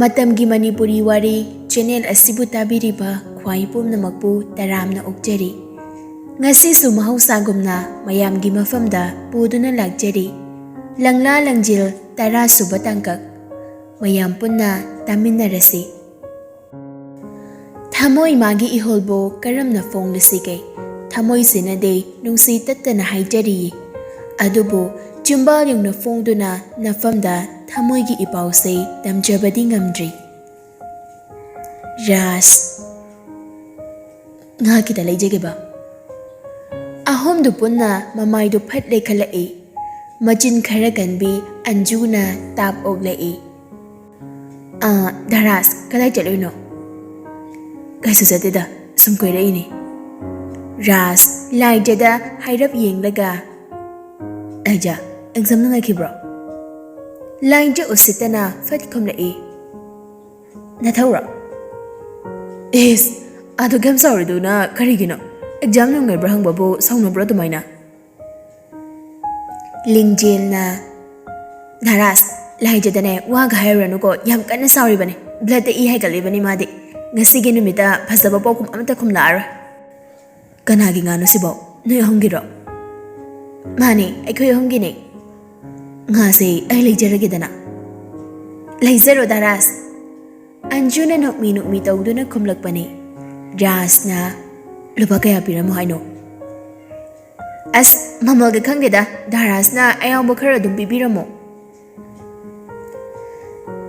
Matamgi Manipuri Wari channel asibu tabiriba khwai pumnamakpu taramna okjari. Ngasisu mahawsagumna mayamgi mafamda puduna lagjari. Langla Langjin tara suba tangkak. Mayam punna taminarasi. Thamoi magi iholbo karamna fonglasikai. Thamoi sinade nungsi tattana haijari. Adubo Jumbal yung nafongduna nafamda thamoy gi ipawse damjabadi ngamdri. Ras nga kita laijage ba? Ahom du punna mamay du phat lekhalai. Majin khara ganbi anjuna tap oglai. Daras kalay chaloy no? Kaysa sa tida sumkoy rai ni. Ras laijada hairap yenglaga. Aja exam na bro. Langja usitana fat komlai. Nathawra. Is ado gam sorry do na karigino. Exam ngai brahang babu sawna bro tumaina. Lingjil na Naras laija dane wa ga hayranu ko yam kana sorry bane. Blood e hay gali bane madi. Ngasige numita phasaba pokum amata khumlar. Kanagi nganu sibo noy hongiro. Mani aikhoy hongini. Ngase ay leijaragedana. Leijaro Daras. Anjuna nokmi tawduna khumlakpani. Ras na lupa kaya piramo haino. As mamalga khangdeda Daras na ayawbo khara dum pibiramo.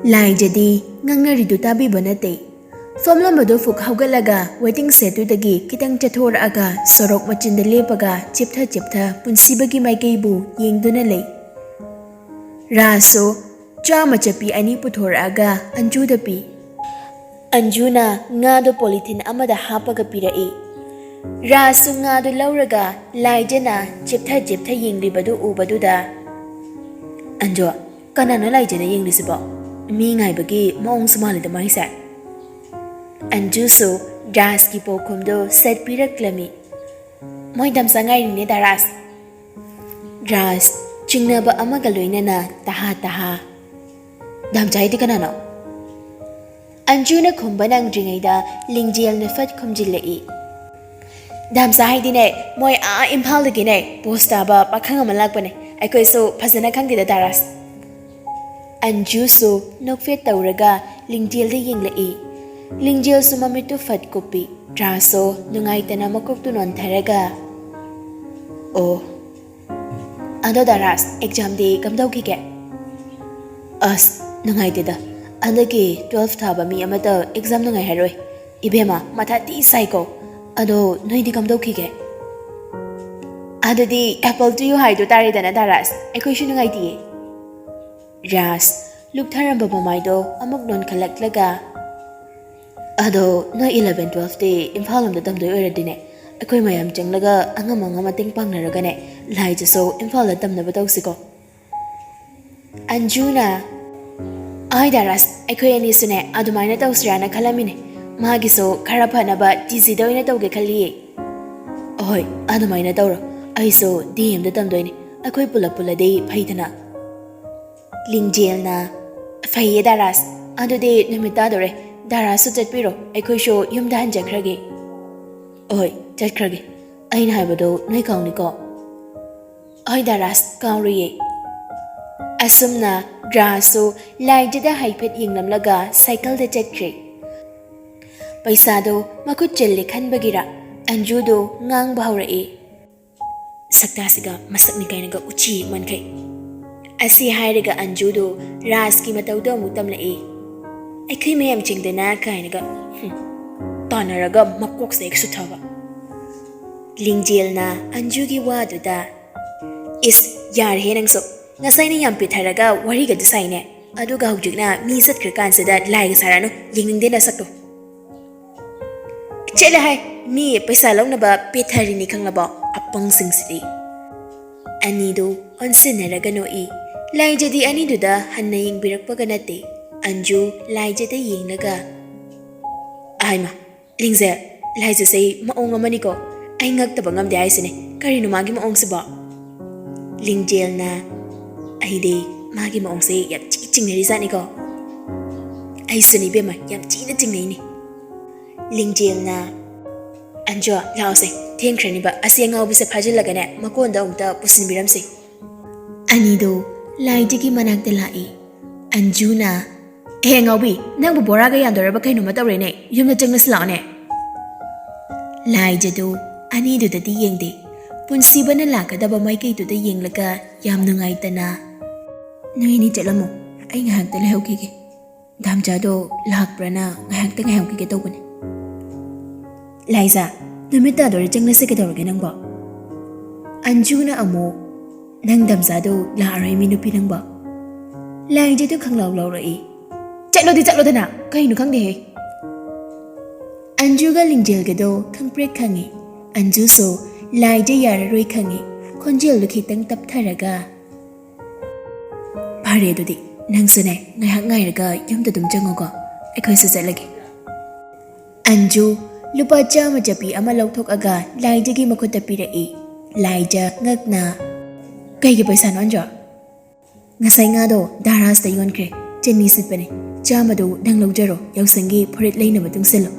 Laijadi ngangnaridu tabi banate. Famlamado fuk hawgalaga waiting setudagi kitang chathoraaga sorok machinda lepaga chiptha punsibagi maikaibu yengduna lei. Raso chama chapi ani puthoraaga anjuda pi. Anjuna ngado polythene amada hapaga pirai. Raso ngado lauraga laijana chiptha yenglibadu ubaduda. Anjo kanano laijana yenglisibo mi ngaibagi maong sumalida maisa. Anjuso Ras ki pokumdo set piraklami. Moy damsangai ni Daras. Ras chingnaba amaga loinana taha. Damjai di kanano. Anjuna khumbanang dringaida lingjil ne fat khumjilai. Damsai dine moy imphal dagine posta ba pakhang amalakbane aikoi so phasana khangdida Daras. Anjuso nokfet tawraga lingjil de yenglai. Lingjil sumamitu fat kopi. Raso nungaitana makoktu non tharaga. Oh. Ado Daras exam day kamdaw kike. As nungaitida. Andagi 12 thaba mi amata exam nungai haroi. Ibema mathati psycho. Ado noidi kamdaw kike. Ado di apple to you haidu taridana Daras. Ekoi shu nungaiti. Ras luptharamba mamaido amok non kalaklaga. Ado no 11-12 day imphal amda damdoi oiradine akoi mayam changlaga angama ting pangnaragane laija so imphal da damnaba tawsiko. Anjuna ai Daras akoi ani sune adumaina tawsrana khalamine magi so khara phanaba tisi doina tawge khali. Oi adumaina tawro ai so DM da damdoine akoi pula dei phaidana. Lingjilna phaiye Daras adu de numita dore Daras chatpiro aikoi sho yumda hanjakrage. Oi chatkrage aina haibado noi kauniko. Oi Daras kauriye. Asumna Raso laijada haipet yinglamlaga cycle da chatkre. Paisado makut chelle khanbagira anjudo ngang bahaurai. Saktasiga masakni kainaga uchi mankai. Asi hairiga anjudo Ras ki matawdo mutamlai. Aikoi mayam chingdana kainaga tanaraga makok sa eksuthawa. Lingjilna anjugi waduda. Is yar he nangso ngasai na yam pitharaga wari ga design aduga hujigna mi satkra kansida laiga sarano yingdena sakto. Chela hai mi paisa lawnaba pithari ni khanglaba apang singsidi. Anido onsinaraga noi laijadi aniduda hanna yingbirakpaga nate. Anju laijada yengnaga. Aima Lingzel laija sei maong amani ko ai ngak tabangam de aisine karino magi maong siba. Lingjilna aide magi maong sei yak chingri zani ko. ai suni bema yam china jingnei ni lingjel na anjo lause thengkrani ba asiangau bi se phajil ne makon da umta pusin biram se ani do lai jigi manak de lai anjuna ngau bi nang bu bora ga yan dor ba kai no ma tawre ne yum na changna sla ne lai jadu ani do da di yeng de punsi bana la ka da ba mai kai do da yeng laga yam nungai tana noi ni chalamo ai ngahak ta lehau ki ge damja do lak prana ngahak ta ngahak ki ge to bane Liza, namita do changna se ke dor ge nang ba anjuna amo nang damza do la arai mi nu pi nang ba lai je do khang law law rai chatlo dana kai nu khang de he anju ga lingjel ge do khang prek khangi anju so lai je yar roi khangi khonjel lu khitang tap tharaga phare do di nang sene ngai hak ngai raga yum da dum chango ko ai khoi se lagi anju lupa chama chapi ama lokthok aga lai je gi makhot pi ra e lai ja ngakna kai gi paisa non jo ngasai nga do daras da yon kre cheni sit bane chama do dang lojaro yausangi phorit leina matung selo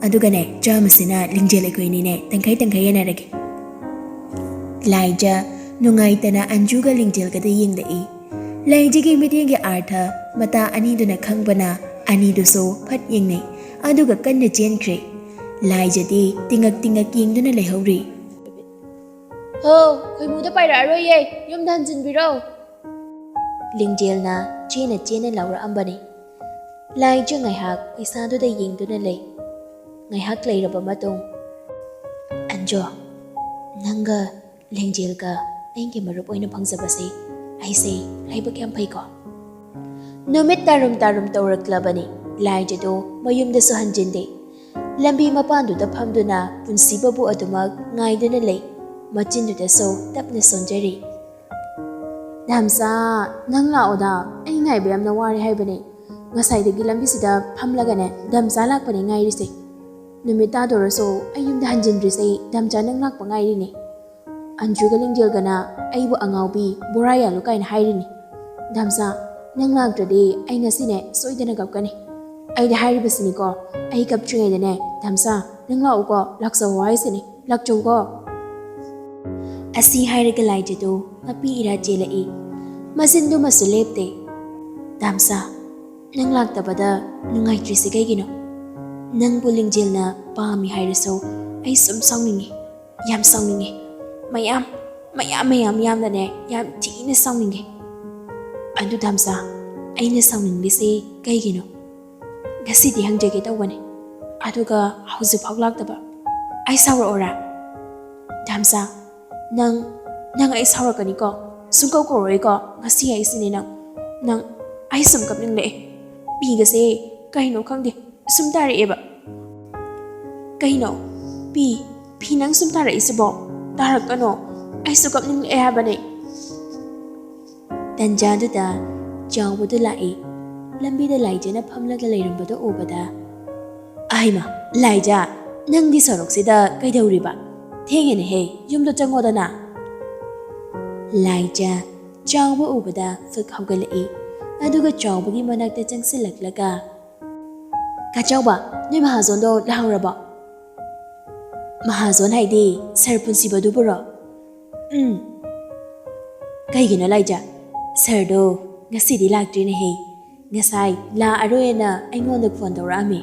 aduga ne chama sina lingjel ai koi ni ne tangkai yana rage lai ja nungai tana anju ga lingjel ga da ying da e lai je gi meeting ge artha mata ani do na khangbana ani do so phat ying ne aduga kan ne chen kre lai jadi tingak ying do na le hori ho khoi mu da pai ra roi ye yum dan jin bi ro lingjel na chena laura ambani lai je ngai hak isa do da ying do na le ngai hak lei ra ba matung anjo nanga lingjel ka engge marup oina phangsa se ai se lai ba kyam phai ko numit tarum tawrak labani lai je do mayum da so hanjin de lambi mapan du da pham du na punsi babu adumak ngai do na le machin du da so tap na sonjari Damsa nang lao da ai ngai bayam na wari hai bane ngasai de gilam bi sida phamlaga ne damsa lak pane ngai ri se numita do so ayum da hanjin ri se damja nang lak pa ngai ri ne anju ga lingjel gana ai bu angau bi boraya lu kai na hai ri ne damsa nang lak de de ai ngasi ne soidana gap kani ai da hai ri basini ko ai kap chingai de ne damsa nang lao ko lak so wai se ne lak chou ko asi hai ri ga lai je do api ira jela e masin du masulep te damsa nang lak ta bada nungai tri se gino nang buling jel na pa mi hai so ai sum sawningi yam sawningi mayam da ne yam ti ne sawningi adu damsa ai ne sawning bi se gino gasi di hang je ge tawani adu ga hauzi phak lak ta ba ai sawra ora damsa nang ai sawra kani ko sum ko roi ko ngasi ai sini nang ai sum kap ning le bi ga se kai no khang de sum ta re ba kai no pi nang sum ta re se bo tarak ka no ai su kap ning le ha ba ne tanja du da jaw bu du lai lambi da lai je na phamla ga leiram ba da o ba da ai ma lai ja nang di sorok si da kai dau ri ba thenge ne he yum do chango da na lai ja chaw ba u ba da phik hau ga le aduga chaw ba gi manak te chang silak laga ka chaw ba ni mahazon do la hau ra ba mahazon hai di sar pun si ba du bro kai gi na lai ja sar do ngasi di lak tri ne he ngasai la aroe na ai ngon da phone do ra mi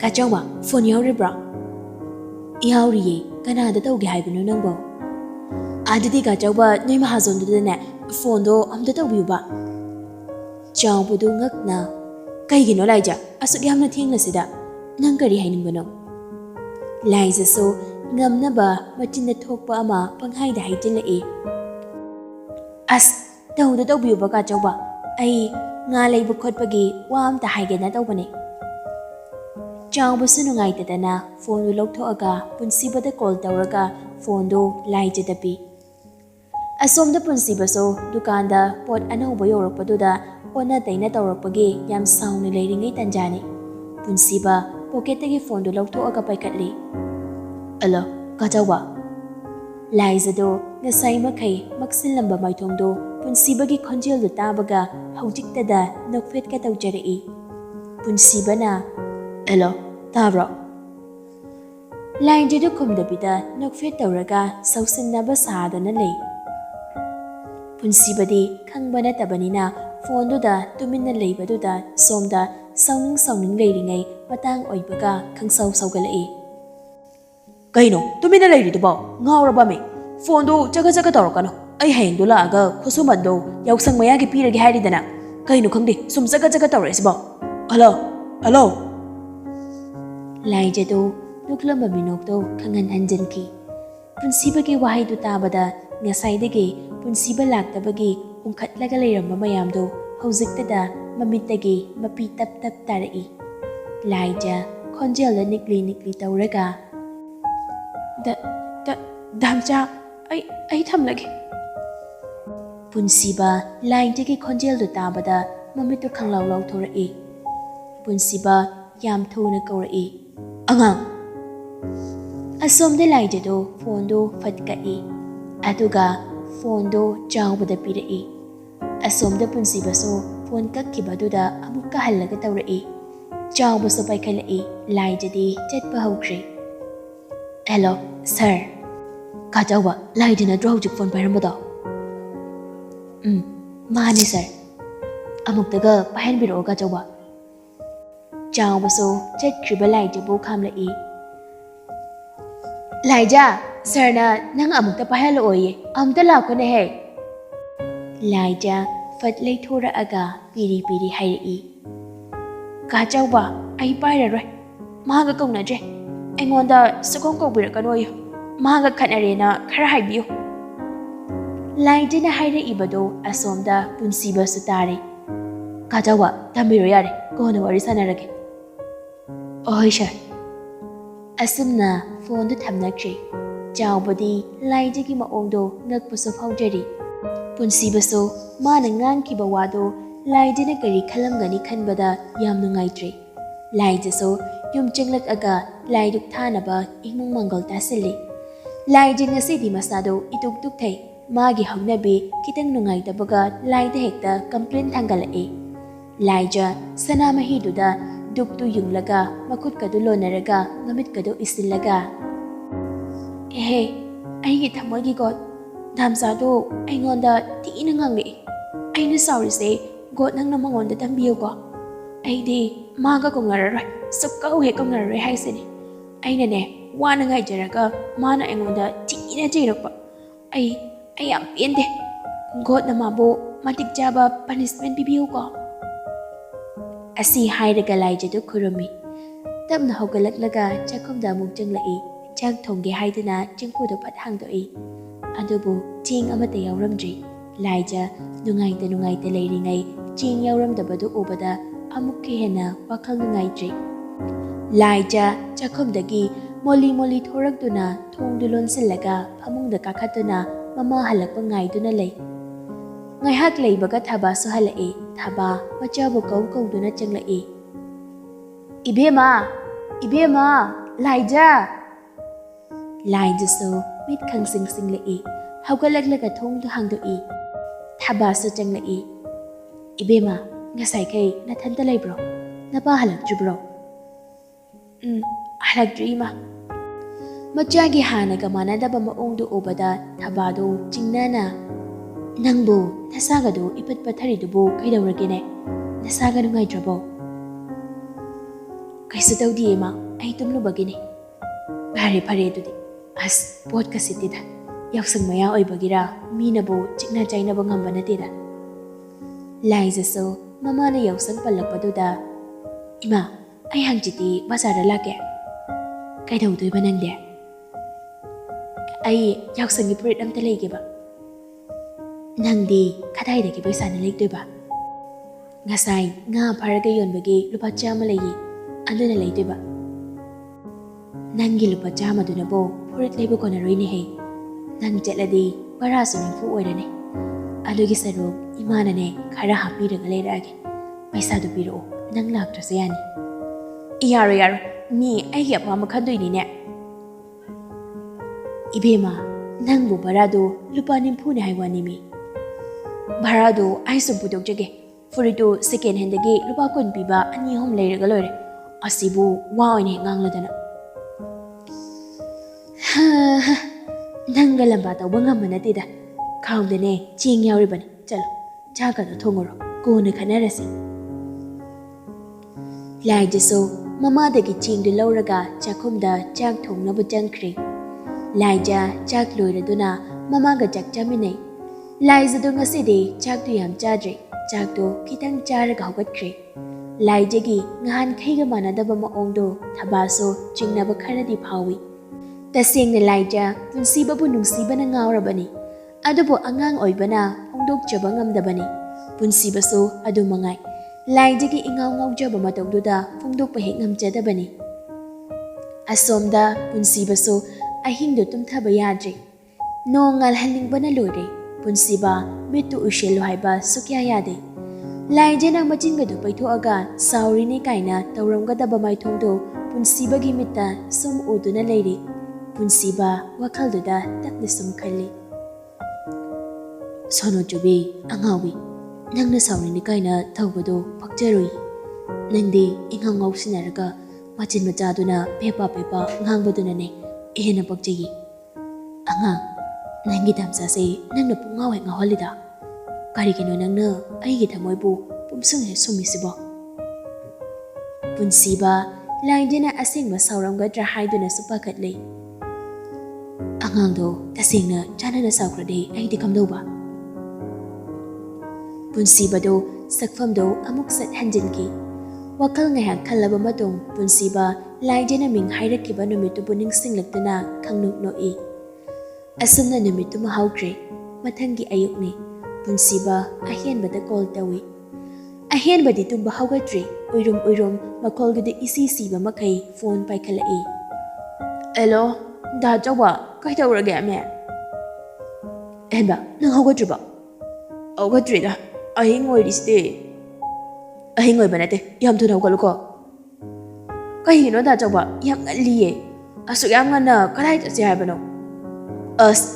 ka chaw ba phone yaw ri bro yaw ri ye kana da tau gi hai bu no nang bo adidi ka chaw ba ni mahazon du ne phone do am da tau bi ba chaw bu du ngak na kai gi no lai ja asuk yam na thing la sida nang kari hai ning bono lai ja so ngam na ba machin na thok pa ama panghai da hai tin la as tau da tau bi ba ka chaw ba ai nga lai bu khot pa gi wam ta hai ge na tau bane chaw bu su ngai ta na phone lu lok tho aga punsi ba da call tawraga phone do lai ja da pi asom da punsi ba so dukan da pot anau ba yorok pa du da ona taina tawrakpagi yam sauna leiringai tanjani punsiba pocket tagi phone do lokto aga paikatli alo kajawa laiza do ngasai makai maksin lamba maithong do punsiba gi khonjel do tabaga haujik tada nokfet ka tawjari ꯄꯨꯟꯁꯤꯕꯅ "hello ꯇꯥꯕ꯭ꯔꯣ?" ꯂꯥꯏꯟꯖꯗꯨ ꯈꯨꯝꯗꯕꯤꯗ ꯅꯣꯛꯐꯦꯠ ꯇꯧꯔꯒ ꯁꯧꯁꯤꯟꯅꯕ ꯁꯥꯗꯨꯅ ꯂꯩ꯫ ꯄꯨꯟꯁꯤꯕꯗꯤ ꯈꯪꯕ ꯅꯠꯇꯕꯅꯤꯅ ꯐꯣꯟꯗꯨꯗ ꯇꯨꯃꯤꯟꯅ ꯂꯩꯕꯗꯨꯗ ꯁꯣꯝꯗ ꯁꯥꯎꯅꯤꯡ ꯂꯩꯔꯤꯉꯩ ꯃꯇꯥꯡ ꯑꯣꯏꯕꯒ ꯈꯪꯁꯥꯎ ꯁꯥꯎꯒꯠꯂꯛꯏ꯫ "ꯀꯩꯅꯣ ꯇꯨꯃꯤꯟꯅ ꯂꯩꯔꯤꯗꯨꯕꯣ? ꯉꯥꯎꯔꯕꯃꯤ? ꯐꯣꯟꯗꯨ ꯆꯒꯠ ꯇꯧꯔꯛꯀꯅꯣ꯫ ꯑꯩ ꯍꯌꯦꯡꯗꯣ ꯂꯥꯛꯑꯒ ꯈꯨꯠꯁꯨꯃꯟꯗꯣ ꯌꯥꯎꯁꯪ ꯃꯌꯥꯒꯤ ꯄꯤꯔꯒꯦ ꯍꯥꯏꯔꯤꯗꯅ ꯀꯩꯅꯣ ꯈꯪꯗꯦ ꯁꯨꯝ ꯆꯒꯠ ꯇꯧꯔꯛꯏꯁꯤꯕꯣ? Hello hello." ꯂꯥꯏꯖꯗꯨ ꯅꯣꯛꯂꯝꯕ ꯃꯤꯅꯣꯛꯇꯣ ꯈꯪꯍꯟ ꯍꯟꯖꯤꯟꯈꯤ꯫ ꯄꯨꯟꯁꯤꯕꯒꯤ ꯋꯥꯍꯩꯗꯨ ꯇꯥꯕꯗ ꯉꯁꯥꯏꯗꯒꯤ ꯄꯨꯟꯁꯤꯕ ꯂꯥꯛꯇꯕꯒꯤ ꯎꯪꯈꯠꯂꯒ ꯂꯩꯔꯝꯕ ꯃꯌꯥꯝꯗꯣ ꯍꯧꯖꯤꯛꯇꯗ ꯃꯃꯤꯠꯇꯒꯤ ꯃꯄꯤ ꯇꯞ ꯇꯥꯔꯛꯏ꯫ ꯂꯥꯏꯖ ꯈꯣꯟꯖꯦꯜꯗ ꯅꯤꯛꯂꯤ ꯇꯧꯔꯒ "ꯗꯥꯝꯆꯥ, ꯑꯩ ꯊꯝꯂꯒꯦ." ꯄꯨꯟꯁꯤꯕ ꯂꯥꯏꯖꯒꯤ ꯈꯣꯟꯖꯦꯜꯗꯨ ꯇꯥꯕꯗ ꯃꯃꯤꯠꯇꯨ ꯈꯪꯂꯥꯎ ꯂꯥꯎꯊꯣꯔꯛꯏ꯫ ꯄꯨꯟꯁꯤꯕ ꯌꯥꯝ ꯊꯨꯅ ꯀꯧꯔꯛꯏ꯫ "ꯑꯉꯥꯡ!" ꯑꯁꯣꯝꯗ ꯂꯥꯏꯖꯗꯨ ꯐꯣꯟꯗꯨ ꯐꯠ ꯀꯛꯏ꯫ ꯑꯗꯨꯒ ꯐꯣꯟꯗꯨ ꯆꯥꯎꯕꯗ ꯄꯤꯔꯛꯏ꯫ ꯑꯁꯣꯝꯗ ꯄꯨꯟꯁꯤꯕꯁꯨ ꯐꯣꯟ ꯀꯛꯈꯤꯕꯗꯨꯗ ꯑꯃꯨꯛꯀ ꯍꯜꯂꯒ ꯇꯧꯔꯛꯏ꯫ ꯆꯥꯎꯕꯁꯨ ꯄꯥꯏꯈꯠꯂꯛꯏ꯫ ꯂꯥꯏꯖꯗꯤ ꯆꯠꯄ ꯍꯧꯈ꯭ꯔꯦ꯫ "ꯍꯦꯜꯂꯣ ꯁꯥꯔ." "ꯀꯥꯆꯧꯕ, ꯂꯥꯏꯖ ꯅꯠꯇ꯭ꯔꯣ ꯍꯧꯖꯤꯛ ꯐꯣꯟ ꯄꯥꯏꯔꯝꯕꯗꯣ?" "ꯃꯥꯅꯦ ꯁꯥꯔ." "ꯑꯃꯨꯛꯇꯒ ꯄꯥꯏꯍꯟꯕꯤꯔꯛꯑꯣ ꯀꯥꯆꯧꯕ." ꯆꯥꯎꯕꯁꯨ ꯆꯠꯈ꯭ꯔꯤꯕ ꯂꯥꯏꯖꯕꯨ ꯈꯥꯝꯂꯛꯏ꯫ "ꯂꯥꯏꯖ, ꯁꯥꯔꯅ ꯅꯪ ꯑꯃꯨꯛꯇ ꯄꯥꯏꯍꯜꯂꯛꯑꯣꯌꯦ, ꯑꯃꯨꯛꯇ ꯂꯥꯛꯈꯣꯅꯦꯍꯦ." ꯂꯥꯏꯖ ꯐꯠ ꯂꯩꯊꯣꯔꯛꯑꯒ ꯄꯤꯔꯤ ꯍꯥꯏꯔꯛꯏ꯫ "ꯀꯥꯆꯧꯕ, ꯑꯩ ꯄꯥꯏꯔꯔꯣꯏ. ꯃꯥꯒ ꯀꯧꯅꯗ꯭ꯔꯦ. ꯑꯩꯉꯣꯟꯗ ꯁꯨꯀꯧ ꯀꯧꯕꯤꯔꯛꯀꯅꯣꯌꯨ. ꯃꯥꯒ ꯈꯠꯅꯔꯦꯅ ꯈꯔ ꯍꯥꯏꯕꯤꯌꯨ." ꯂꯥꯏꯖꯅ ꯍꯥꯏꯔꯛꯏꯕꯗꯣ ꯑꯁꯣꯝꯗ ꯄꯨꯟꯁꯤꯕꯁꯨ ꯇꯥꯔꯦ꯫ "ꯀꯥꯆꯧꯕ, ꯊꯝꯕꯤꯔꯣ ꯌꯥꯔꯦ. ꯀꯣꯟꯅ ꯋꯥꯔꯤ ꯁꯥꯟꯅꯔꯒꯦ." "ꯑꯍꯣꯏ ꯁꯥꯔ." ꯑꯁꯨꯝꯅ ꯐꯣꯟꯗꯨ ꯊꯝꯅꯈ꯭ꯔꯦ꯫ ꯆꯥꯎꯕꯗꯤ ꯂꯥꯏꯖꯒꯤ ꯃꯑꯣꯡꯗꯣ ꯉꯛꯄꯁꯨ ꯐꯥꯎꯖꯔꯤ꯫ ꯄꯨꯟꯁꯤꯕꯁꯨ ꯃꯥꯅ ꯉꯥꯡꯈꯤꯕ ꯋꯥꯗꯣ ꯂꯥꯏꯖꯅ ꯀꯔꯤ ꯈꯜꯂꯝꯒꯅꯤ ꯈꯟꯕꯗ ꯌꯥꯝ ꯅꯨꯡꯉꯥꯏꯇ꯭ꯔꯦ꯫ ꯂꯥꯏꯖꯁꯨ ꯌꯨꯝ ꯆꯪꯂꯛꯑꯒ ꯂꯥꯏꯗꯨꯛ ꯊꯥꯅꯕ ꯏꯃꯨꯡ ꯃꯪꯒꯣꯜ ꯇꯥꯁꯤꯜꯂꯤ꯫ ꯂꯥꯏꯖ ꯉꯁꯤꯗꯤ ꯃꯁꯥꯗꯣ ꯏꯇꯨꯛ ꯇꯨꯛꯊꯩ꯫ ꯃꯥꯒꯤ ꯍꯧꯅꯕꯤ ꯈꯤꯇꯪ ꯅꯨꯡꯉꯥꯏꯇꯕꯒ ꯂꯥꯏꯗ ꯍꯦꯛꯇ ꯀꯝꯄ꯭ꯂꯦꯟ ꯊꯥꯡꯒꯠꯂꯛꯏ꯫ ꯂꯥꯏꯖ ꯁꯅꯥꯃꯍꯤꯗꯨꯗ ꯗꯨꯛꯇꯨ ꯌꯨꯡꯂꯒ ꯃꯈꯨꯠꯀꯗꯨ ꯂꯣꯟꯅꯔꯒ ꯃꯃꯤꯠꯀꯗꯨ ꯏꯁꯤꯜꯂꯒ "ꯑꯦꯍꯦ, ꯑꯩꯒꯤ ꯊꯃꯣꯏꯒꯤ ꯒꯣꯠ, ꯗꯥꯝꯆꯥꯗꯣ ꯑꯩꯉꯣꯟꯗ ꯊꯤꯅ ꯉꯥꯡꯂꯛꯏ꯫ ꯑꯩꯅ ꯁꯥꯎꯔꯤꯁꯦ ꯒꯣꯠ ꯅꯪꯅ ꯃꯉꯣꯟꯗ ꯇꯝꯕꯤꯌꯨꯀꯣ꯫ ꯑꯩꯗꯤ ꯃꯥꯒ ꯀꯧꯅꯔꯔꯣꯏ, ꯁꯨꯛꯀꯧ ꯍꯦꯛ ꯀꯧꯅꯔꯔꯣꯏ ꯍꯥꯏꯁꯤꯅꯤ꯫ ꯑꯩꯅꯅꯦ ꯋꯥꯅ ꯉꯥꯏꯖꯔꯒ ꯃꯥꯅ ꯑꯩꯉꯣꯟda ꯊꯤꯅ ꯆꯩꯔꯛꯄ. ꯑꯩ ꯌꯥꯝ ꯄꯦꯟꯗꯦ. ꯒꯣꯠꯅ ꯃꯥꯕꯨ ꯃꯇꯤꯛ ꯆꯥꯕ ꯄꯅꯤꯁꯃꯦꯟ ꯄꯤꯕꯤꯌꯨꯀꯣ." ꯑꯁꯤ ꯍꯥꯏꯔꯒ ꯂꯥꯏꯖꯗꯨ ꯈꯨꯔꯨꯝꯃꯤ꯫ ꯇꯞꯅ ꯍꯧꯒꯠꯂꯛꯂꯒ ꯆꯥꯛꯈꯨꯝꯗ ꯑꯃꯨꯛ ꯆꯪꯂꯛꯏ꯫ ꯆꯥꯛ ꯊꯣꯡꯒꯦ ꯍꯥꯏꯗꯨꯅ ꯆꯦꯡꯐꯨꯗꯨ ꯐꯠ ꯍꯥꯡꯗꯣꯛꯏ꯫ ꯑꯗꯨꯕꯨ ꯆꯦꯡ ꯑꯃꯠꯇ ꯌꯥꯎꯔꯝꯗ꯭ꯔꯤ꯫ ꯂꯥꯏꯖ ꯅꯨꯡꯉꯥꯏꯇ ꯂꯩꯔꯤꯉꯩ ꯆꯦꯡ ꯌꯥꯎꯔꯝꯗꯕꯗꯨ ꯎꯕꯗ ꯑꯃꯨꯛꯀ ꯍꯦꯟꯅ ꯋꯥꯈꯜ ꯅꯨꯡꯉꯥꯏꯇ꯭ꯔꯤ꯫ ꯂꯥꯏꯖ ꯆꯥꯛꯈꯨꯝꯗꯒꯤ ꯃꯣꯂꯤ ꯊꯣꯔꯛꯇꯨꯅ ꯊꯣꯡꯗꯨ ꯂꯣꯟꯁꯤꯜꯂꯒ ꯐꯃꯨꯡꯗ ꯀꯥꯈꯠꯇꯨꯅ ꯃꯃꯥ ꯍꯜꯂꯛꯄ ꯉꯥꯏꯗꯨꯅ ꯂꯩ꯫ ꯉꯥꯏꯍꯥꯛ ꯂꯩꯕꯒ ꯊꯥꯕꯥꯁꯨ ꯍꯜꯂꯛꯏ꯫ ꯊꯥꯕꯥ ꯃꯆꯥꯕꯨ ꯀꯧꯗꯨꯅ ꯆꯪꯂꯛꯏ꯫ "ꯏꯕꯦꯝꯃ, ꯏꯕꯦꯝꯃ, ꯂꯥꯏꯖ!" ꯂꯥꯏꯖꯁꯨ ꯃꯤꯠ ꯈꯪꯁꯤꯡꯂꯛꯏ꯫ ꯍꯧꯒꯠꯂꯛꯂꯒ ꯊꯣꯡꯗꯨ ꯍꯥꯡꯗꯣꯛꯏ꯫ ꯊꯥꯕꯥꯁꯨ ꯆꯪꯂꯛꯏ꯫ "ꯏꯕꯦꯝꯃ, ꯉꯁꯥꯏꯈꯩ ꯅꯊꯟꯇ ꯂꯩꯕ꯭ꯔꯣ? ꯅꯄꯥ ꯍꯜꯂꯛꯇ꯭ꯔꯤꯕ꯭ꯔꯣ?" "ꯍꯜꯂꯛꯇ꯭ꯔꯤ ꯏꯃꯥ." ꯃꯆꯥꯒꯤ ꯍꯥꯟꯅꯒ ꯃꯥꯟꯅꯗꯕ ꯃꯑꯣꯡꯗꯨ ꯎꯕꯗ ꯊꯥꯕꯥꯗꯨ ꯆꯤꯡꯅꯅ "ꯅꯪꯕꯨ ꯅꯁꯥꯒꯗꯨ ꯏꯄꯠ ꯄꯠꯊꯔꯤꯗꯨꯕꯨ ꯀꯩꯗꯧꯔꯒꯦꯅꯦ? ꯅꯁꯥꯒ ꯅꯨꯡꯉꯥꯏꯇ꯭ꯔꯕꯣ?" "ꯀꯩꯁꯨ ꯇꯧꯗꯤꯌꯦ ꯏꯃꯥ, ꯑꯩ ꯇꯨꯝꯂꯨꯕꯒꯤꯅꯤ." "ꯐꯔꯦ ꯑꯗꯨꯗꯤ꯫ ꯑꯁ, ꯄꯣꯠꯀ ꯁꯤꯠꯇꯦꯗ. ꯌꯥꯎꯁꯪ ꯃꯌꯥ ꯑꯣꯏꯕꯒꯤꯔ ꯃꯤꯅꯕꯨ ꯆꯤꯛꯅ ꯆꯥꯏꯅꯕ ꯉꯝꯕ ꯅꯠꯇꯦꯗ." ꯂꯥꯏꯖꯁꯨ ꯃꯃꯥꯅ ꯌꯥꯎꯁꯪ ꯄꯜꯂꯛꯄꯗꯨꯗ "ꯏꯃꯥ, ꯑꯩ ꯍꯪꯆꯤꯠꯇꯤ ꯕꯖꯥꯔꯗ ꯂꯥꯛꯀꯦ." "ꯀꯩꯗꯧꯗꯣꯏꯕ ꯅꯪꯗꯤ?" "ꯑꯩ ꯌꯥꯎꯁꯪꯒꯤ ꯐꯨꯔꯤꯠ ꯑꯝꯇ ꯂꯩꯒꯦꯕ." "ꯅꯪꯗꯤ ꯀꯗꯥꯏꯗꯒꯤ ꯄꯩꯁꯥꯅ ꯂꯩꯗꯣꯏꯕ?" "ꯉꯁꯥꯏ ꯉꯥ ꯐꯥꯔꯒ ꯌꯣꯟꯕꯒꯤ ꯂꯨꯄꯥ 100 ꯂꯩꯌꯦ, ꯑꯗꯨꯅ ꯂꯩꯗꯣꯏꯕ." "ꯅꯪꯒꯤ ꯂꯨꯄꯥ 100ꯗꯨꯅꯕꯨ ꯐꯨꯔꯤꯠ ꯂꯩꯕ ꯀꯣꯟꯅꯔꯣꯏꯅꯦꯍꯦ. ꯅꯪ ಚꯠꯂꯗꯤ ꯚꯔꯥꯁꯨ 90 ꯑꯣꯏꯔꯅꯤ. ꯑꯗꯨꯒꯤ ꯁꯔꯨꯛ ꯏꯃꯥꯅꯅꯦ ꯈꯔ ꯍꯥꯞꯄꯤꯔꯒ ꯂꯩꯔꯛꯑꯒꯦ. ꯄꯩꯁꯥꯗꯨ ꯄꯤꯔꯛꯑꯣ, ꯅꯪ ꯂꯥꯛꯇ꯭ꯔꯁꯨ ꯌꯥꯅꯤ." "ꯌꯥꯔꯣꯏ, ꯃꯤ ꯑꯩꯒꯤ ꯑꯄꯥꯝꯕ ꯈꯟꯗꯣꯏꯅꯤꯅꯦ." "ꯏꯕꯦꯝꯃ, ꯅꯪꯕꯨ ꯚꯔꯥꯗꯨ ꯂꯨꯄꯥ 90ꯅꯦ ꯍꯥꯏ ꯋꯥꯅꯤꯃꯤ." "ꯚꯔꯥꯗꯨ ꯑꯩ ꯁꯨꯝ ꯄꯨꯊꯣꯛꯆꯒꯦ, Furitu second hand dagi lupa kun piba ani hom leiraga loire. Asibu wa oine ngangladana. Nanga lamba tawba ngamma natida. Khaungdane ching yauribani. Chalo. Chaka do thongoro. Kona khanarasi. Laijaso mama dagi ching du lauraga chakhumda chak thongnabu changkhri. Laija chak loiraduna mama ga chak chaminai. Laija do ngasidi chak du yam chadri. Chak do kitang charaga hogatkhri. Laijagi ngahan khaiga manadaba maongdo thabaso chingnaba kharadi phawi. Tasengna laija punsibabu nungsibana ngaurabani. Adubo angang oibana hongdokjaba ngamdabani. Punsibaso adu mangai. Laijagi ingaw ngaujaba matawduda phongdokpa hek ngamjadabani. Asomda punsibaso ahingdo tumthaba yadri. Nongal halningbana loire. Punsiba mitu ushelu haiba sukya yade. Laijana machinggadu paithoaga saurini kaina tawramgadaba maithongdo punsibagi mitta sum uduna leiri. Punsiba wakhalduda takna sum khalli. Sono chubi angawi nangna saurini kaina thawbado phakjaroi. Nangdi ingaw ngaw sinaraga machin machaduna pepa ngangbaduna ne ehna pakjayi. Angang nangi damsa se nangna pungaw he ngaholida. Karigino nangna aigi thamoibu pumsung he sumisibo. Punsiba laijana asengba sauramgadra haiduna supakhatlei. Angangdo tasengna chanana saukrade aidi kamdauba. Punsibado sakfamdo amuk sat hanjinki. Wakal ngayang khalaba matong punsiba laijana ming hairakiba numitu buning singlaktuna kangnuk noi. Asumna numitu mahaukre mathangi ayukni. Punsiba ahianbada call tawi. Ahianbadi tumba haugatri uirum makolgada isi siba makai phone paikhalai. Hello, da chawa kai tawrage ame. Enba nang haugatriba. Haugatrida ahing oirisde. Ahing oibanate yam thuna haugaluko. Kaihino da chawa yam ngalliye. Asuk yam ngana kadai chase haibano.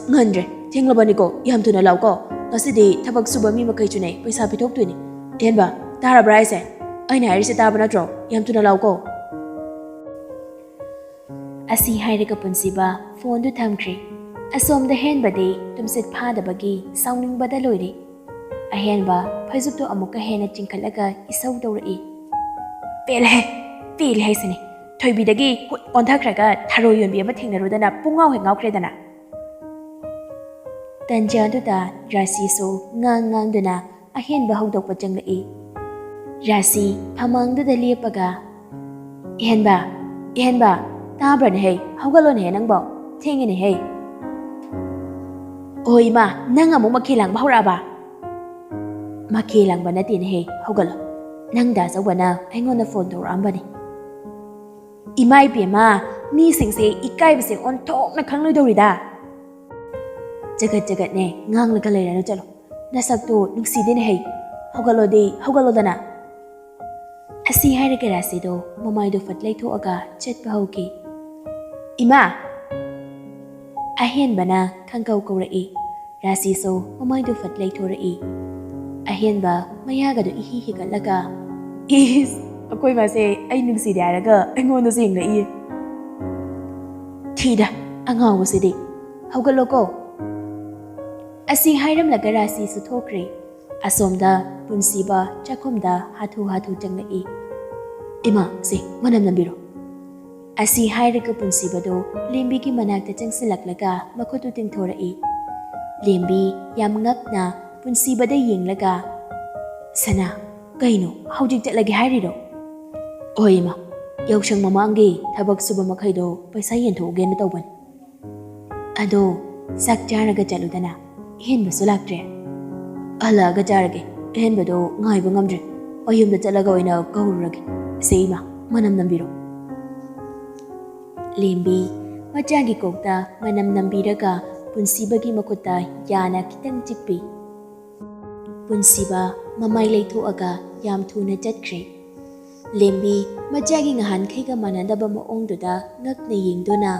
Ngandre thenglabani ko yam thuna lauko. Ngasidi thabak suba mi makai chune paisa pithoktuini. Enba tarabra aise. Aina harise taba natro yam thuna lauko. Asi hairaga punsiba phone du thamkhri. Asomda henbade tumsit phadabagi sauningbada loire. Ahenba phajukto amuka hena chingkhalaga isau dawrai. Pele haisani. Thoibi dagi onthakhraga tharo yonbi ama thengnarodana pungaw he ngawkhredana. Tanjaduda Rasi so ngang-duna ahenba hawdokpa changlai. Rasi phamangduda lepaga. Ihenba, tabrane hey, hawgalon he nangbo, thengini hey. Oi ma, nang amuk makhilang bahuraba. Makhilang ba natin hey, hawgalo. Nang da sawana aingonda phone tawrambani. Imai pema, mi singse ikaibase onthok na khangloi-dawrida. Jagat ne nganglaga leirano chalo. Nasakto nungsidene hey. Hawgalodana. Asi hairaga Rasido mamaido fatlai thoaga chatpa hauki. Ima! Ahenbana khangkau kaurai. Rasi so mamaido fatlai thorai. Ahenba mayagado ihihigatlaga. Is! Akoi mase ay nungside haraga aingonda senglai. Thida angawasidi. Hawgaloko. Asi hairamlaga Rasi su thokre. Asomda punsiba chakhumda hathu changlai. Ima se manam nambiro. Asi hairaga punsibado lembi ki manakta changsilaklaga makhotu tingthorai. Lembi yam ngakna punsibada yenglaga. Sana kaino haujik chatlagi hairiro. Oima yaushang mamangi thabak suba makhaido paisa yenthoge na tawban. Ado sak charaga chaludana henba sulaktre. Alaga jarage henbado ngaiba ngamdre. Oyumda chalaga oina kaururage. Seima manam nambiro. Lembi machagi kokta manam nambiraga punsibagi makuta yana kitang chikpi. Punsiba mamai leithoaga yam thuna chatkre. Lembi machagi ngahan khaiga manadaba maongduda ngakna yengdona.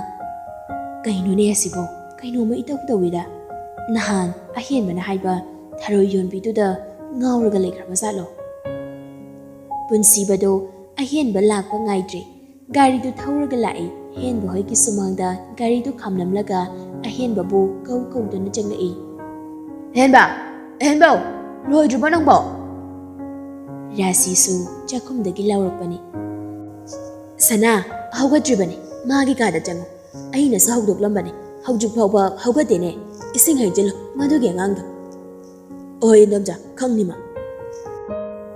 Kaino ne asibo kaino ma itaw dawida. Nahan ahenbana haiba tharoi yonbiduda ngauraga lekraba zalo. ꯄꯨꯟꯁꯤꯕꯗꯣ ꯑꯍꯦꯟꯕ ꯂꯥꯛꯄ ꯉꯥꯏꯗ꯭ꯔꯤ ꯒꯥꯔꯤꯗꯨ ꯊꯧꯔꯒ ꯂꯥꯛꯏ ꯍꯦꯟꯕ ꯍꯣꯏꯒꯤ ꯁꯨꯃꯥꯡꯗ ꯒꯥꯔꯤꯗꯨ ꯈꯥꯝꯂꯝꯂꯒ ꯑꯍꯦꯟꯕꯕꯨ ꯀꯧꯗꯨꯅ ꯆꯪꯂꯛꯏ ꯑꯍꯦꯟꯕ ꯂꯣꯏꯗ꯭ꯔꯤꯕꯣ ꯅꯪꯕꯣ ꯔꯥꯁꯤꯁꯨ ꯆꯥꯛꯈꯨꯝꯗꯒꯤ ꯂꯥꯎꯔꯛꯄꯅꯤ ꯁꯅꯥ ꯍꯧꯒꯠꯇ꯭ꯔꯤꯕꯅꯤ ꯃꯥꯒꯤ ꯀꯥꯗ ꯆꯪꯉꯨ ꯑꯩꯅꯁꯨ ꯍꯧꯗꯣꯛꯂꯝꯕꯅꯤ ꯍꯧꯖꯤꯛ ꯐꯥꯎꯕ ꯍꯧꯒꯠꯇꯦꯅꯦ ꯏꯁꯤꯡ ꯍꯩꯖꯤꯜꯂꯨ ꯃꯗꯨꯒꯤ ꯑꯉꯥꯡꯗꯣ ꯍꯣꯏ ꯏꯟꯗꯣꯝꯆꯥ ꯈꯪꯅꯤꯃ